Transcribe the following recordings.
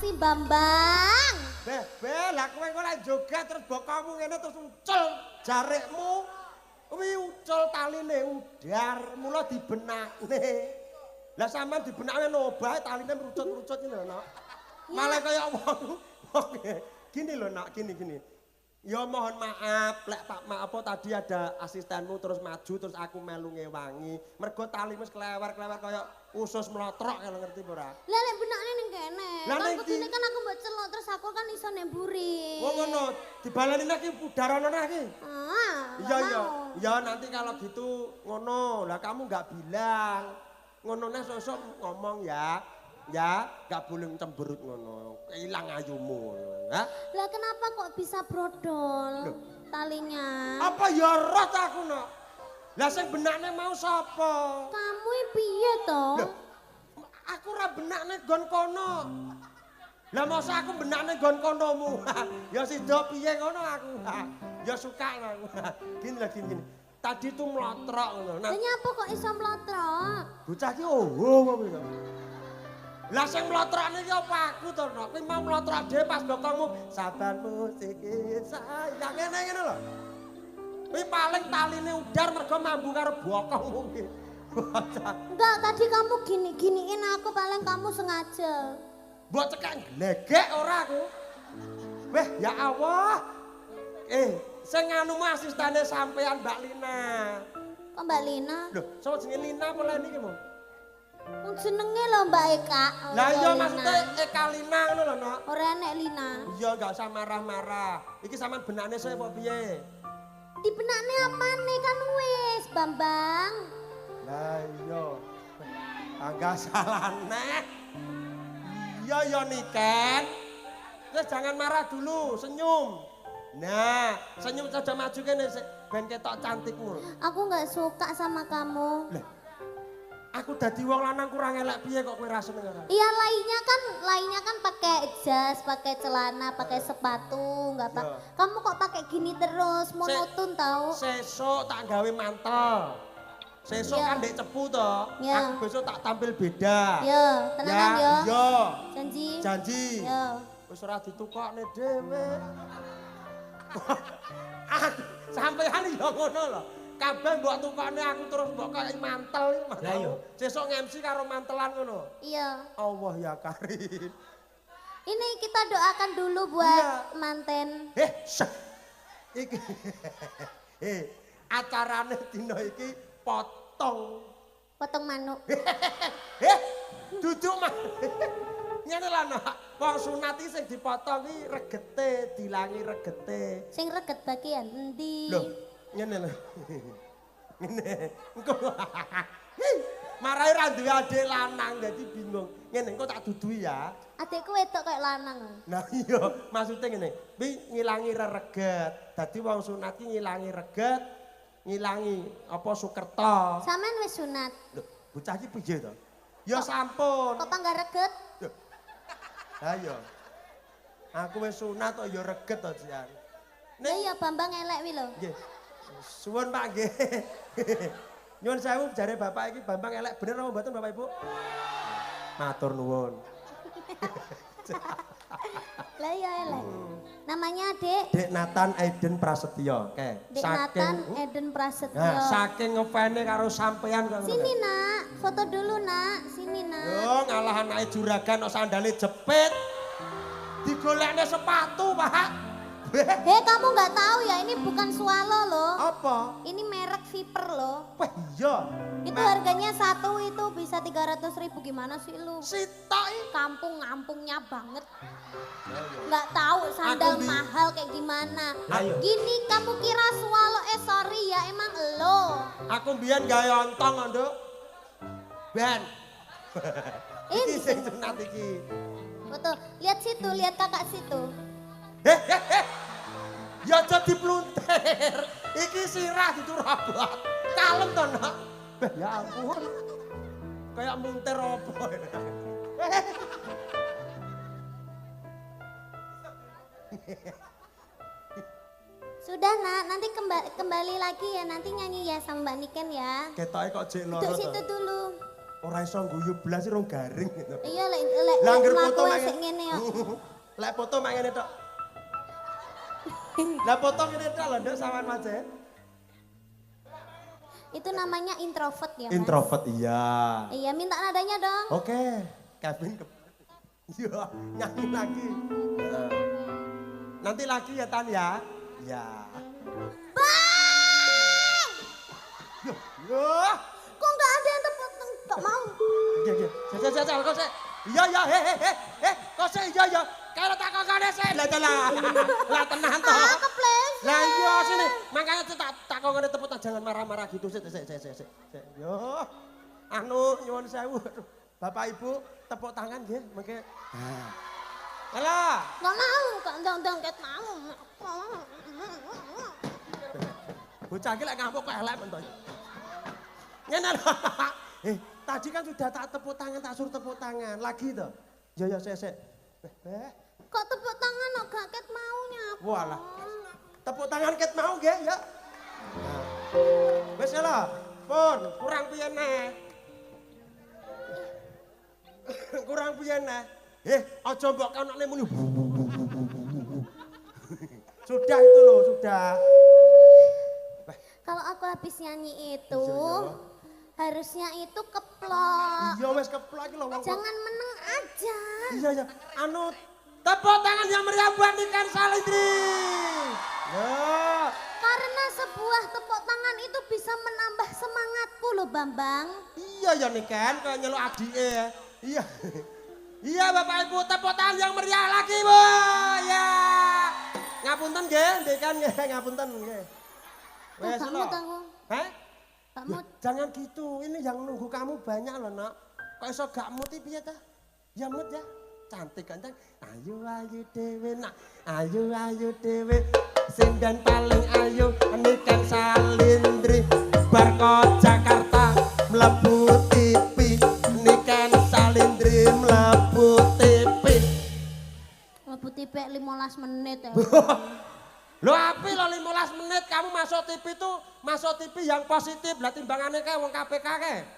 sih Bambang? Lah kowe kok lek joget terus bokamu ngene terus ucul jarikmu. Kuwi ucul taline udar, mula dibenakne. Lah sampean dibenakne obah taline merucut-merucut ngene lho, Nak. Malah kaya wong. Gini lho, Nak, gini. Ya mohon maaf, lek Pak apa tadi ada asistenmu terus maju terus aku melu ngewangi. Mergo tali wis klewer-klewer kaya usus melotrok kalau ngerti ora? Lah lek benakne ning kene. Kan kudune kan aku mbok celok terus aku kan iso nemburi. Oh ngono, dibaleni nek iki budaran ana iki. Iya. Ya nanti kalau gitu ngono. Lah kamu enggak bilang. Ngonone sosok ngomong ya. Ya, gak boleh cemberut ngono. Hilang ayumu. Ha? Lah kenapa kok bisa brodol talinya? Apa ya roh aku no? Lah sing benakne mau sapa? Kamu piye to? Aku ora benakne gon kono. Lah masa aku benakne gon konomu. Ya sida piye ngono aku. Ya suka aku. Gini. Tadi tuh melotrok ngono. Lah nyapa kok iso melotrok? Bocah ki oh apa iki? Lah sing mlotrokne iki apa aku to, Nok? Kuwi mau mlotrok dhewe pas bokongmu saban musik sayang ngene lho. Kuwi paling taline udar mergo mambu karo bokongmu ki. Enggak, tadi kamu gini-giniin aku paling kamu sengaja. Mbok cekak glegek ora aku. Weh, ya Allah. Sing anu asistene sampean Mbak Lina. Kok Mbak Lina? Lho, sapa jenenge Lina apa Leni ki, Mo? Jenenge lho Mbak Eka. Lah iya maksudnya Eka Lina ngono lho, Nok. Ora enek Lina. Iya enggak usah marah-marah. Iki sampean benakne saya apa piye? Di benakne apane kan wis, Bambang. Lah iya. Enggak salah nek. Iya ya Niken. Terus jangan marah dulu, senyum. Nah, senyum saja maju kene ben ketok cantikmu. Aku enggak suka sama kamu. Lah, aku dadi wong lanang kurang elek piye kok kowe ra seneng ora? Iya lainnya kan pakai jas, pakai celana, pakai sepatu, enggak pak. Kamu kok pakai gini terus, monoton tau? Sesuk tak gawe mantel. Sesuk kan ndek cepu to. Aku besok tak tampil beda. Yo, tenanan yo. Yo. Janji. Yo. Wis ora ditukokne dhewe. Sampeyan yo ngono lho. Kabeh mbok tukokne aku terus mbok kaya mantel iki. Lah yo. Sesuk nge-MC karo mantelan ngono. Iya. Allah ya Karim. Ini kita doakan dulu buat manten. Iki. Acarane dina iki potong manuk. Duduk mah. Ngene lho, Nak. Wong sunat iki sing dipotong iki regete, dilangi regete. Sing reget bagian endi? Lho, ngene lho. Ngene. Engko marahi ra duwe adik lanang dadi bingung. Ngene engko tak dudui ya. Adikku wedok kayak lanang. Nah iya, maksudnya ngene. Kuwi ngilangi reget. Dadi wong sunat iki ngilangi reget, ngilangi apa sukerta. Sampeyan wis sunat. Lho, bocah iki piye to? Ya sampun. Kok pangga reget? Lah iya. Aku wis sunat kok ya reget to, Jian. Lah iya Bambang elek wi lho. Nggih. Suwun Pak nggih. Nyuwun sewu jare Bapak iki Bambang elek bener apa mboten Bapak Ibu? Matur nuwun. Lah iya elek. Namanya Dek? Dek Nathan Aiden Prasetyo. Oke. Dek Nathan Aiden Prasetyo. Nah, saking ngefane karo sampean kok. Sini Nak, foto dulu Nak. Sini Nak. Yo ngalah anake juragan kok sandale jepit. Digolekne sepatu, Pak. Hei kamu nggak tahu ya ini bukan swallow loh. Apa? Ini merek Viper loh. Wah iya. Itu harganya satu itu bisa 300.000 gimana sih lu? Sitok Kampung-kampungnya banget. Nggak tahu sandal mahal kayak gimana. Gini kamu kira swallow sorry ya emang lo. Aku mbiyen gawe ontong Nduk. Ben. Iki sing sunat iki. Foto, lihat situ, lihat kakak situ. Ya jadi pluntir. Iki sirah diturabot. Kalem to, Nak. Ya ampun. Kayak muntir apa. Sudah Nak, nanti kembali lagi ya, nanti nyanyi ya sama Mbak Niken ya. Ketoke kok jek loro. Duduk situ dulu. ora iso guyu blas rong garing gitu. Iya lek Langgar foto mlaku mak sik ngene yo. Lek foto mak ngene tok. Lah foto ngene tok lho Nduk sawan Mas. Itu namanya introvert ya, Mas? Introvert iya. Iya, minta nadanya dong. Oke, Kevin iya, nyanyi lagi. Nanti lagi ya Tan ya. Ya. Bang! Yo. Kok nggak ada yang tepuk nggak mau? Iya, iya. Saya kok sih. Iya, iya, kok sih iya, iya. Kalau tak kokone sih. Lah tenan toh. Ah, kepleset. Lah iya sini, makanya tak kokone tepuk tangan jangan marah-marah gitu sih. Yo. Anu nyuwun sewu. Bapak Ibu tepuk tangan nggih, mengke. Alah. Nggak mau, kok ndang-ndang ket mau. Bocah iki lek ngamuk kok elek men to. Ngene lho. Tadi kan sudah tak tepuk tangan, tak suruh tepuk tangan. Lagi toh. Ya sik. Kok tepuk tangan kok gak ket mau nyapa? Walah. Tepuk tangan ket mau nggih, ya. Wis lho. Pun, kurang piye neh? Kurang piye neh? Aja mbok kanane muni. Sudah itu loh, sudah. Kalau aku habis nyanyi itu harusnya itu keplok. Iya wes keplok iki lho wong. Jangan meneng aja. Iya. Anu tepuk tangan yang meriah buat Niken Salindri. Ya. Karena sebuah tepuk tangan itu bisa menambah semangatku loh Bambang. Iya ya Niken, kayak nyeluk adike ya. Iya. Iya Bapak Ibu, tepuk tangan yang meriah lagi Bu. Ya. Ngapunten nggih, Niken nggih, ngapunten nggih. Wes lho. Hah? Ya, jangan gitu, ini yang nunggu kamu banyak loh nak. Kok iso gak muti piye ta? Ya mut ya, cantik kan. Ayo dewe nak, ayo dewe. Sing dan paling ayo Niken Salindri. Bar kok Jakarta mlebu TV. Niken Salindri mlebu TV. Mlebu TV 15 menit ya. Lo api lo 15 menit kamu masuk TV itu masuk TV yang positif lah timbangannya kayak wong KPK kayak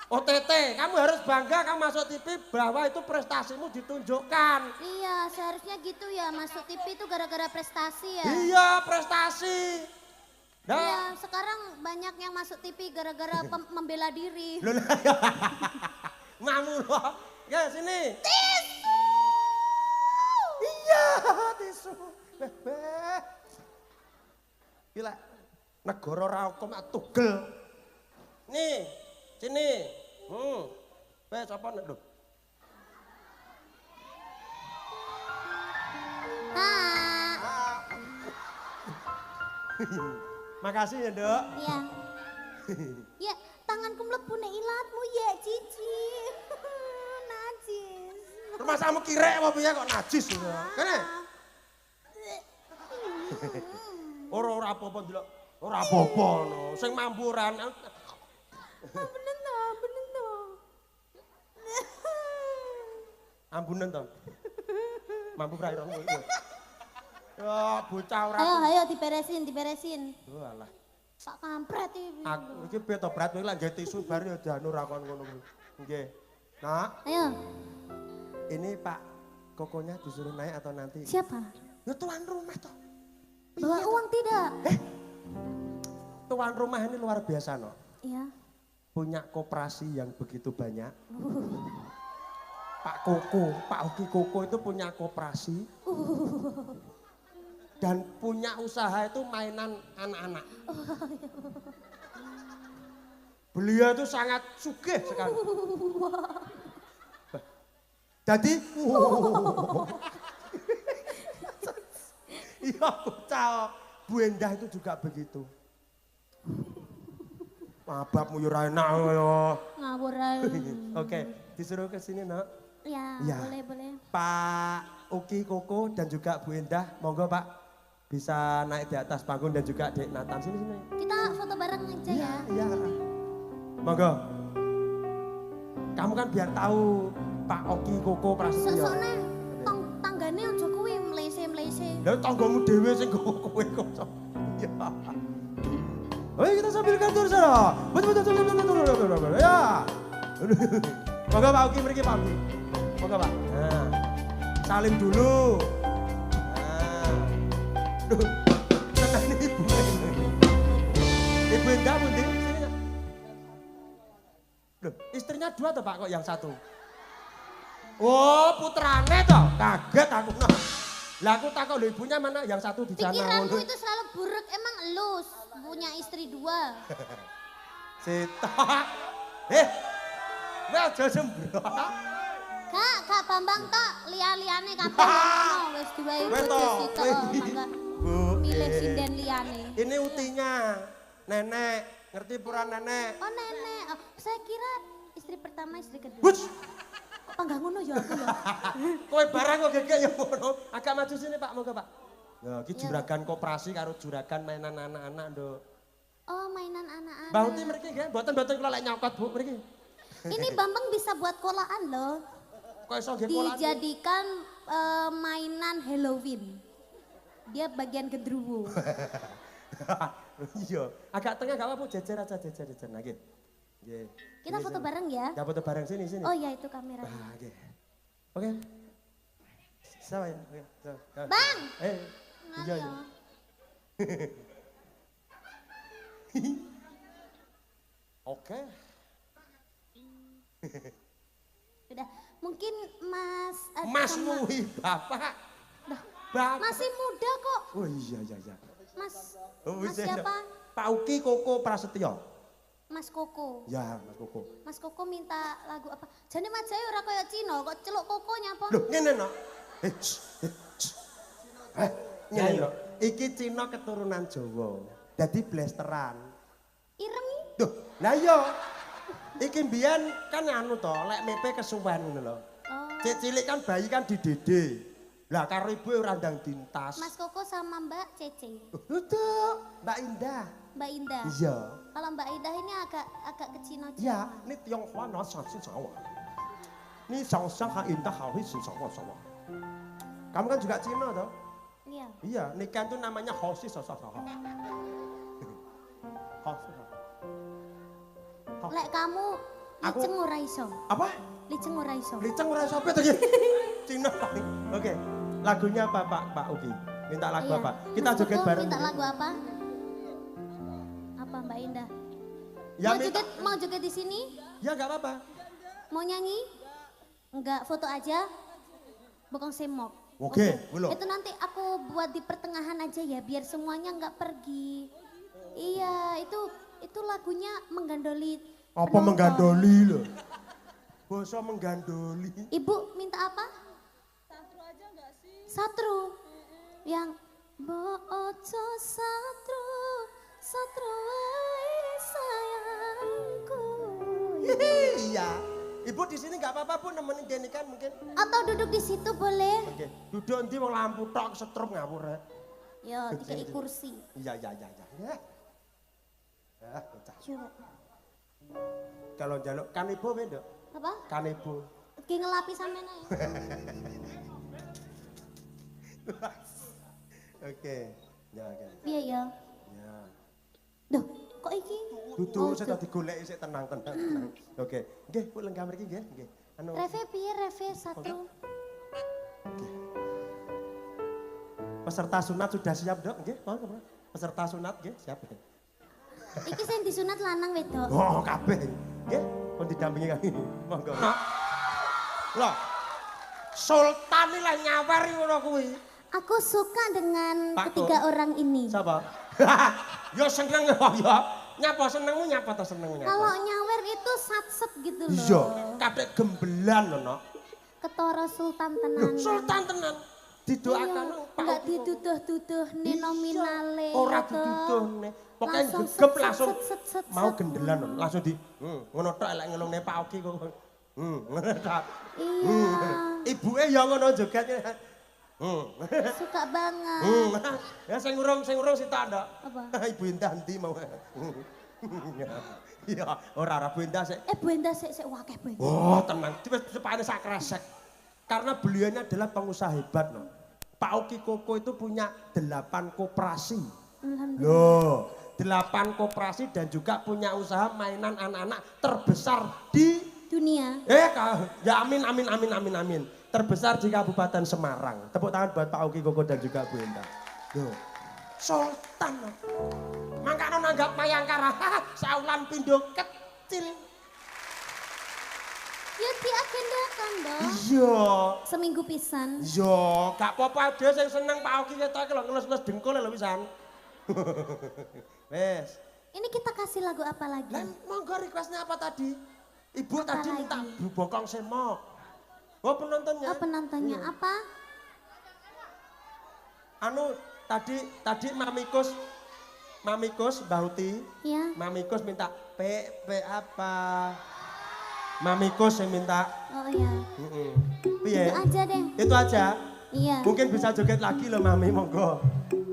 OTT kamu harus bangga kamu masuk TV bahwa itu prestasimu ditunjukkan. Iya seharusnya gitu ya masuk TV itu gara-gara prestasi ya. Iya prestasi. Iya sekarang banyak yang masuk TV gara-gara membela diri. Ngamu lo ya sini. Tisu. Iya tisu. Gila, negara ra hukum tugel. Nih, sini. Wes apa nek lho? Makasih ya, Dok. Iya. Ya, tanganku mlebu nek ilatmu ya, Cici. Najis. Rumah kamu kirek apa piye kok najis lho. Kene. Ora apa-apa ndelok. Ora apa-apa no. Sing mampuran. Ampunen to. Ampunen to. Mampu pra iromu iki. Ya bocah ora. Ayo diberesin. Oh alah. Pak kampret iki. Aku iki piye to berat kowe lak nggae tisu bar ya danur akon ngono kuwi. Nggih. Nak. Ayo. Ini Pak Kokonya disuruh naik atau nanti? Siapa? Ya tuan rumah toh. Bawa uang tidak? Tuan rumah ini luar biasa no. Iya. Punya koperasi yang begitu banyak. Pak Oki Koko itu punya koperasi. Dan punya usaha itu mainan anak-anak. Beliau itu sangat sugih sekali. Jadi, iya bocah, Bu Endah itu juga begitu. Mabapmu yo ra enak yo. Ngawur ae. Oke, disuruh ke sini, Nak. Ya, boleh. Pak Oki Koko dan juga Bu Endah, monggo Pak bisa naik di atas panggung dan juga Dek Nathan sini. Kita foto bareng aja ya. Iya. Monggo. Kamu kan biar tahu Pak Oki Koko Prasetyo. Sesone tanggane aja kuwi mlese-mlese. Lah tanggamu dhewe sing kowe kok. Ya. Ayo kita sambil kantor sana. Betul. Ya. Monggo Pak Uki mriki Pak Uki. Monggo Pak. Nah. Salim dulu. Nah. Duh. Tenang Ibu. Ibu Indah pundi? Sini. Loh, istrinya 2 toh Pak kok yang 1? Oh, putrane toh. Kaget aku. Lah aku takut lho ibunya mana yang 1 di sana. Pikiranmu itu selalu buruk, emang lu punya istri 2. Sitok. Weh aja sembrono. Kak Bambang tok liya-liyane kabeh ngono wis duwe bojo sitok mangga. Milih sinden liyane. Ini utinya. Nenek, ngerti pura nenek? Oh nenek, oh, saya kira istri pertama, istri kedua. Hush. Kok panggah ngono ya aku ya? Kowe barang kok gegek ya ngono. Agak maju sini Pak, moga Pak. Ya, iki juragan koperasi karo juragan mainan anak-anak, Nduk. Oh, mainan anak-anak. Mbah Uti mriki nggih, mboten kula lek nyokot Bu mriki. Ini Bambang bisa buat kolaan loh. Kok iso nggih kolaan? Dijadikan mainan Halloween. Dia bagian gendruwo. Iya, agak tengah gak apa-apa, jejer aja jejer nah nggih. Nggih. Kita foto bareng ya? Ya foto bareng sini. Oh ya itu kameranya. Ah, nggih. Oke. Sama ya. Oke. Bang! Iya. Ya. Oke. Udah, mungkin Mas Mas Nuhi Bapak. Bapak. Masih muda kok. Oh iya. Mas Oh, Mas iya. siapa? Pak Uki Koko Prasetyo. Mas Koko. Ya, Mas Koko. Mas Koko minta lagu apa? Jane Mas Jaya ora kaya Cino, kok celuk Koko nyapa? Loh, ngene no. Nyanyi no. Iki Cina keturunan Jawa. Dadi blasteran. Ireng. Duh, lah iya. Iki mbiyen kan anu to, lek mepe kesuwen ngono lho. Oh. Cek cilik kan bayi kan didede. Lah karo ibu ora ndang dintas. Mas Koko sama Mbak Cece. Betul, Mbak Indah. Mbak Indah. Iya. Kalau Mbak Indah ini agak ke Cina. Ya, ini Tionghoa no sansi sawa. Ini sang ha indah hawi sawa sawa. Kamu kan juga Cina toh? Iya. Iya, nikah itu namanya hosi sawa sawa. Hosi. Lek kamu liceng ora iso. Apa? Liceng ora iso. Liceng ora sampe to Cina paling. Oke. Lagunya apa Pak Uki? Minta lagu Iya. apa? Kita Mas joget Koko bareng. minta lagu apa? Apa Mbak Indah? Ya, Mau joget di sini? Ya enggak apa-apa. Mau nyanyi? Enggak, foto aja. Bokong semok. Oke, belum. Itu nanti aku buat di pertengahan aja ya, biar semuanya enggak pergi. Iya, itu lagunya menggandoli. Apa penonton. menggandoli loh? Bosok menggandoli. Ibu minta apa? Satru aja enggak sih? Satru. Yang Booco satru wae sayangku. Iya. Ibu di sini enggak apa-apa Bu nemenin Deni kan mungkin. Atau duduk di situ boleh? Oke. Duduk nanti wong lampu tok setrum ngawur ya. Ya, dikai kursi. Iya. Ya. Bocah. Coba. Kalau jaluk kan ibu beda. Apa? Kan ibu. Ki ngelapi sampean ae. Oke. Ya oke. Piye ya? Ya. Duh, kok iki? Dudu saya tadi golek sik tenang. Oke. Nggih, Bu lenggah mriki nggih. Anu. Reve piye Reve satu? Peserta sunat sudah siap, Dok? Nggih, mohon. Peserta sunat nggih, siap. Iki sing disunat lanang wedok. Oh, kabeh. Nggih, pun didampingi kami. Monggo. Loh. Sultan iki lah nyawer ngono kuwi. Aku suka dengan Pak ketiga orang ini. Siapa? Ya seneng ya. Nyapa senengmu nyapa to senengmu nyapa? Kalau nyawer itu satset gitu loh. Iya, kabeh gembelan lho, Nok. Ketara sultan Loh, tenan. Sultan tenan. Didoakan Iya, Pak. enggak dituduh-tuduh nominale. Ora gitu. dituduhne. Pokoke Langsung gegep set, langsung set, set, mau set. gendelan lho. Langsung di ngono tok elek ngelungne Pak Oki kok. Ngono tok. Iya, Ibuke ya ngono joget. suka banget. Ya sing urung sitok, Ndok. Apa? Ibu Indah ndi mau. Iya, ora Bu Indah sik. Bu Endah sik wakeh Bu Endah. Oh, tenang. Wis sepane sak kresek. Karena beliaunya adalah pengusaha hebat, no. Pak Oki Koko itu punya 8 koperasi. Alhamdulillah. Loh, 8 koperasi dan juga punya usaha mainan anak-anak terbesar di dunia. Ya amin amin amin amin amin. Terbesar di Kabupaten Semarang. Tepuk tangan buat Pak Oki Koko dan juga Bu Endah. Yo. Sultan. Mangkano nanggap Mayangkara. Saulan pindo kecil. Ya diagendakan dong. Iya. Seminggu pisan. Iya, gak apa-apa ada sing seneng Pak Oki ketok lho ngelus-ngelus dengkul lho pisan. Wes. Ini kita kasih lagu apa lagi? Lah monggo requestnya apa tadi? Ibu Apa tadi lagi? minta Bu Bokong Semo. Oh penontonnya. Oh penontonnya apa? Anu tadi Mamikus Mbak Uti. Ya. Mamikus minta P apa? Mamikus yang minta. Oh iya. Piye? Itu aja deh. Itu aja. Iya. Mungkin bisa joget lagi loh Mami monggo.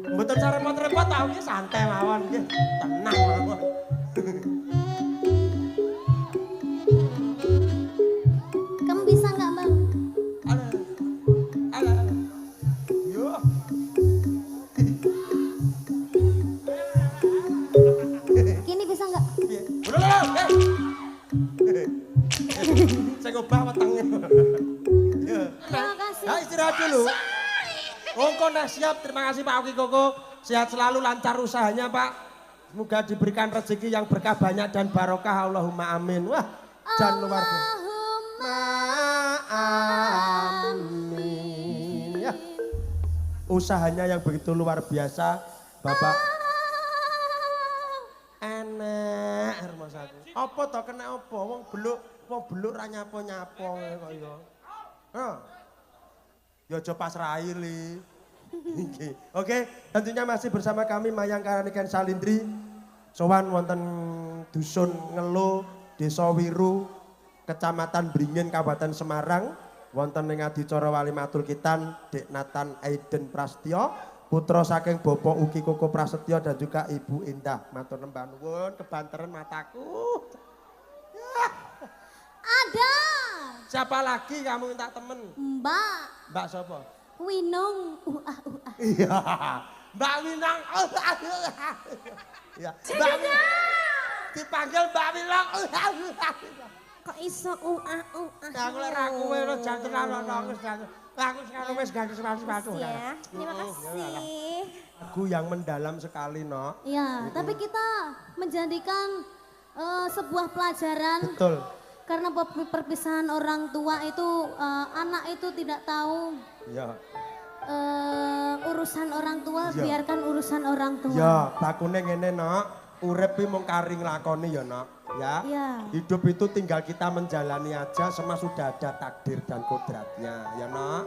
Mboten cara repot-repot tau iki santai mawon nggih. Tenang mawon. Kamu bisa nggak Bang? Ala. Yo. Gini bisa nggak? Piye? Udah. Saya ngubah wetenge. Ya. Terima kasih. Nah, istirahat dulu. Ongko nah siap, terima kasih Pak Oki Koko. Sehat selalu, lancar usahanya Pak. Semoga diberikan rezeki yang berkah banyak dan barokah. Allahumma amin. Wah, jangan luar biasa. Allahumma Amin. Ya. Usahanya yang begitu luar biasa, Bapak. Enak rumah saku. Apa to kena apa? Wong beluk ra nyapo-nyapo kaya. Hah. Ya aja pasrahi li. Oke, tentunya masih bersama kami Mayangkara Niken Salindri. Sowan wonten dusun Ngelo, Desa Wiru, Kecamatan Bringin, Kabupaten Semarang. Wonten ing adicara Walimatul Kitan Dek Nathan Aiden Prastyo, putra saking Bapak Uki Koko Prasetyo dan juga Ibu Indah. Matur nembah nuwun kebanteren mataku. ada. Siapa lagi kamu minta temen? Mbak Mbak siapa? Winong. Iya. Mbak Winang. Iya. Mbak Winang. Dipanggil Mbak Winang. Kok iso Aku lek ra kowe lho janten ana nangis janten. Aku sekarang wis ganti sepatu. Ya, terima kasih. Lagu yang mendalam sekali, Nok. Ya, tapi kita menjadikan sebuah pelajaran. Betul. Karena perpisahan orang tua itu anak itu tidak tahu Iya. urusan orang tua, Iya. biarkan urusan orang tua. Ya, bakune ngene, Nok. Urip iki mung kari nglakoni ya, Nok. Ya. Iya. Hidup itu tinggal kita menjalani aja, semua sudah ada takdir dan kodratnya, ya, Nok.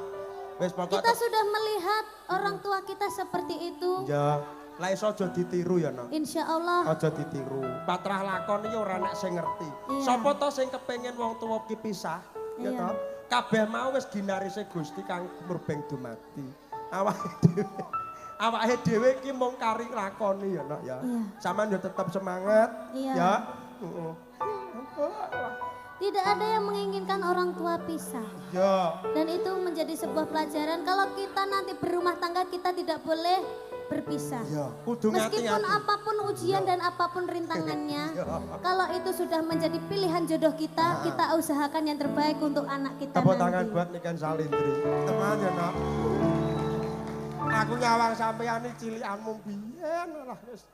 Wis pokok Kita sudah melihat orang tua kita seperti itu. ya, lek iso aja ditiru ya, Nok. Insya Allah. Aja ditiru. Patrah lakon iki ora nek sing ngerti. Iya. Sapa to sing kepengin wong tuwa ki pisah? Ya Iya. to. Kabeh mau wis ginarise Gusti kang murbeng dumati. Awake dhewe ki mung kari lakoni ya, Nok ya. Iya. Saman yo tetep semangat. Iya. Ya. Tidak ada yang menginginkan orang tua pisah. Ya. Dan itu menjadi sebuah pelajaran. Kalau kita nanti berumah tangga, kita tidak boleh berpisah. Ya, kudu Meskipun ngati-ngati. apapun ujian dan apapun rintangannya, Ya. kalau itu sudah menjadi pilihan jodoh kita, kita usahakan yang terbaik untuk anak kita Tepuk nanti. tangan buat Niken Salindri. Teman ya, Nok. Aku nyawang sampeyan iki cilikanmu biyen lah wis.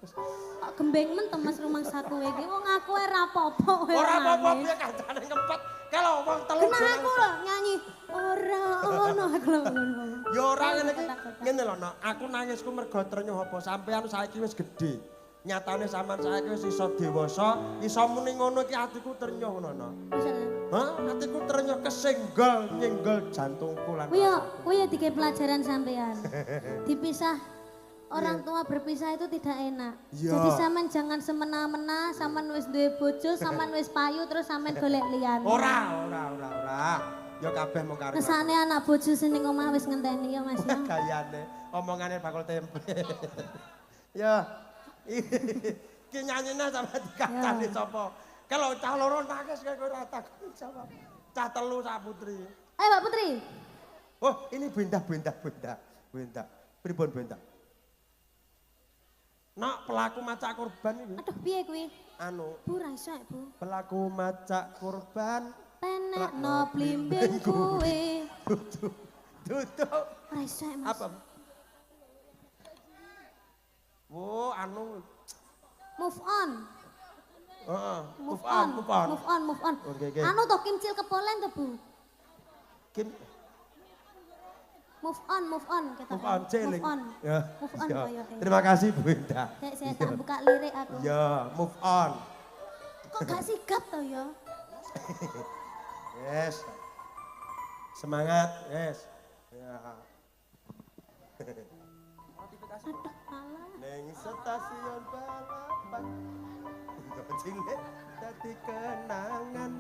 Gembeng men Mas rumangsaku iki. Wong aku ora apa-apa wae. Ora apa-apa piye kancane ngempet. Kalau wong telu Kena aku lho nyanyi ora ono aku lho. ya ora ngene iki. Ngene lho, Nok. Aku nangisku mergo trenyuh apa sampean saiki wis gedhe. Nyatane sampean saiki wis iso dewasa, iso muni ngono iki atiku trenyuh ngono, Nok. Hah? Atiku trenyuh kesenggol nyenggol jantungku lan. Kuwi ya dikei pelajaran sampean. Dipisah orang tua berpisah itu tidak enak. Iya. Jadi sampean jangan semena-mena, sampean wis duwe bojo, sampean wis payu terus sampean golek liyane. Ora. Ya kabeh mung karo. Kesane anak bojo sing ning omah wis ngenteni ya Mas ya. Gayane omongane bakul tempe. Ya. Ki nyanyine sampe dikacani sapa? Kalau cah loro nangis kayak kowe ora takut jawab. Cah telu sak putri. Ayo Mbak Putri. Oh, ini Benda. Pripun Benda? Nak pelaku macak korban itu. Aduh piye kuwi? Anu, Bu ra iso, Bu. pelaku macak korban. Penekno blimbing kuwe. Duduk. Ra iso, Mas. Apa? Wo, anu. Move on. Heeh, Move on. Move on. Oke. Anu to Kimcil kepolen to, Bu. Kim, Move on kata. move on, celing. Move on. Ya. Move on Ya. koyo e. Terima kasih Bu Indah. Saya tak buka lirik aku. Ya, move on. Kok gak sigap to ya? Yes. Semangat, yes. Ya. Aduh, alah. Neng stasiun balapan. Cilik dadi kenangan.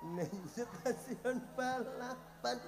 Neng stasiun balapan.